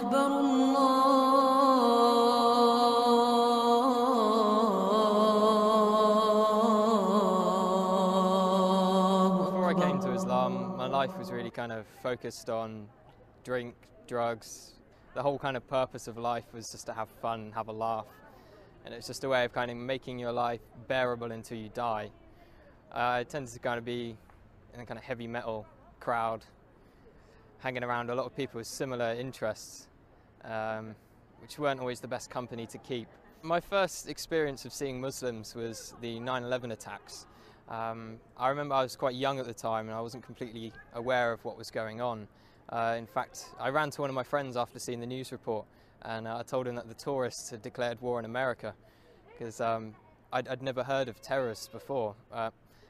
أكبر الله Before I came to Islam, my life was really kind of focused on drink, drugs. The whole kind of purpose of life was just to have fun, have a laugh. And it's just a way of kind of making your life bearable until you die. I tended to kind of be in a kind of heavy metal crowd, hanging around a lot of people with similar interests, which weren't always the best company to keep. My first experience of seeing Muslims was the 9/11 attacks. I remember I was quite young at the time and I wasn't completely aware of what was going on. In fact, I ran to one of my friends after seeing the news report and I told him that the tourists had declared war on America because I'd never heard of terrorists before.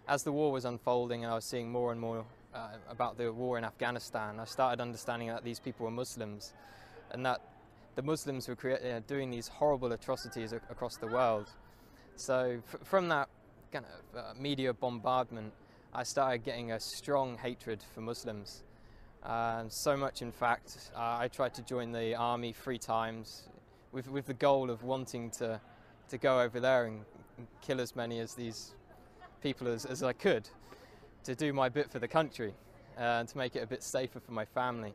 As the war was unfolding and I was seeing more and more about the war in Afghanistan, I started understanding that these people were Muslims and that the Muslims were doing these horrible atrocities across the world. So from that kind of media bombardment, I started getting a strong hatred for Muslims. So much, in fact, I tried to join the army 3 times with the goal of wanting to go over there and kill as many of these people as I could, to do my bit for the country and to make it a bit safer for my family.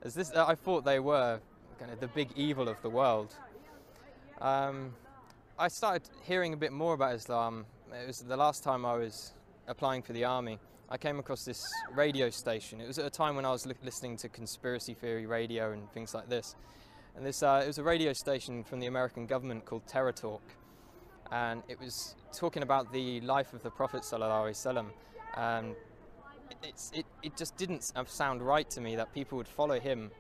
I thought they were kind of the big evil of the world. I started hearing a bit more about Islam. It was the last time I was applying for the army. I came across this radio station. It was at a time when I was listening to conspiracy theory radio and things like this. And it was a radio station from the American government called Terror Talk. And it was talking about the life of the Prophet ﷺ. And it just didn't sound right to me that people would follow him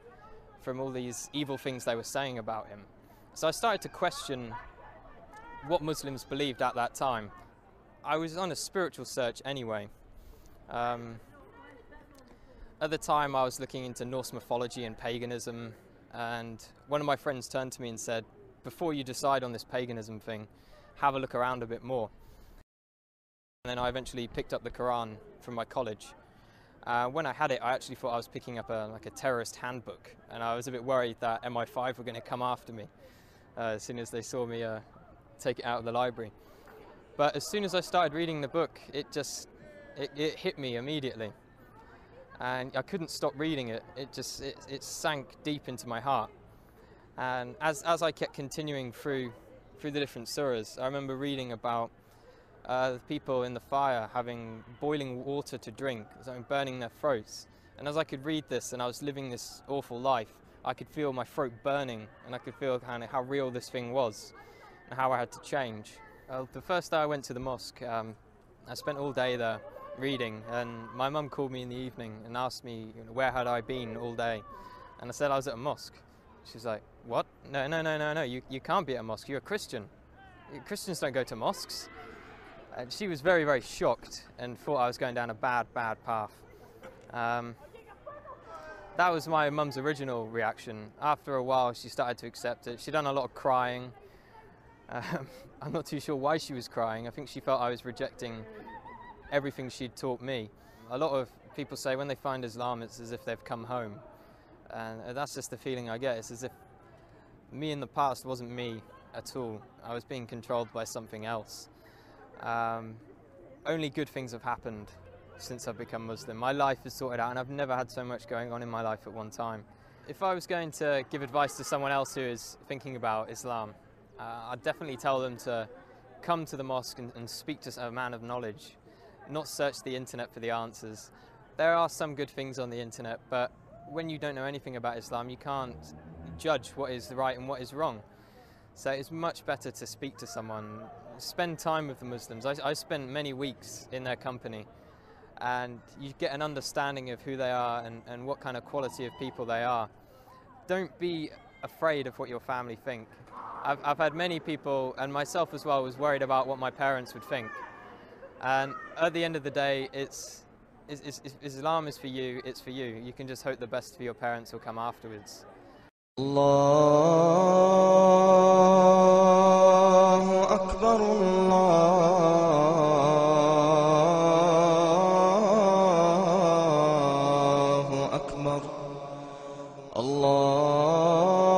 from all these evil things they were saying about him. So I started to question what Muslims believed at that time. I was on a spiritual search anyway. At the time I was looking into Norse mythology and paganism, and one of my friends turned to me and said, before you decide on this paganism thing, have a look around a bit more. And then I eventually picked up the Quran from my college. When I had it, I actually thought I was picking up a terrorist handbook, and I was a bit worried that MI5 were going to come after me as soon as they saw me take it out of the library. But as soon as I started reading the book, it hit me immediately, and I couldn't stop reading it. It sank deep into my heart. And as I kept continuing through the different surahs, I remember reading about the people in the fire having boiling water to drink, burning their throats. And as I could read this and I was living this awful life, I could feel my throat burning, and I could feel kind of how real this thing was and how I had to change. The first day I went to the mosque, I spent all day there reading, and my mum called me in the evening and asked me, where had I been all day? And I said I was at a mosque. She was like, what? No, you can't be at a mosque, you're a Christian. Christians don't go to mosques. And she was very, very shocked and thought I was going down a bad path. That was my mum's original reaction. After a while she started to accept it. She'd done a lot of crying. I'm not too sure why she was crying. I think she felt I was rejecting everything she'd taught me. A lot of people say when they find Islam, it's as if they've come home. And that's just the feeling I get. It's as if me in the past wasn't me at all. I was being controlled by something else. Only good things have happened since I've become Muslim. My life is sorted out, and I've never had so much going on in my life at one time. If I was going to give advice to someone else who is thinking about Islam, I'd definitely tell them to come to the mosque and speak to a man of knowledge, not search the internet for the answers. There are some good things on the internet, but when you don't know anything about Islam, you can't judge what is right and what is wrong. So it's much better to speak to someone, spend time with the Muslims. I spent many weeks in their company, and you get an understanding of who they are and what kind of quality of people they are. Don't be afraid of what your family think. I've had many people, and myself as well, was worried about what my parents would think. And at the end of the day, Islam is for you, it's for you. You can just hope the best for your parents will come afterwards. Allahu Akbar, Allahu Akbar. الله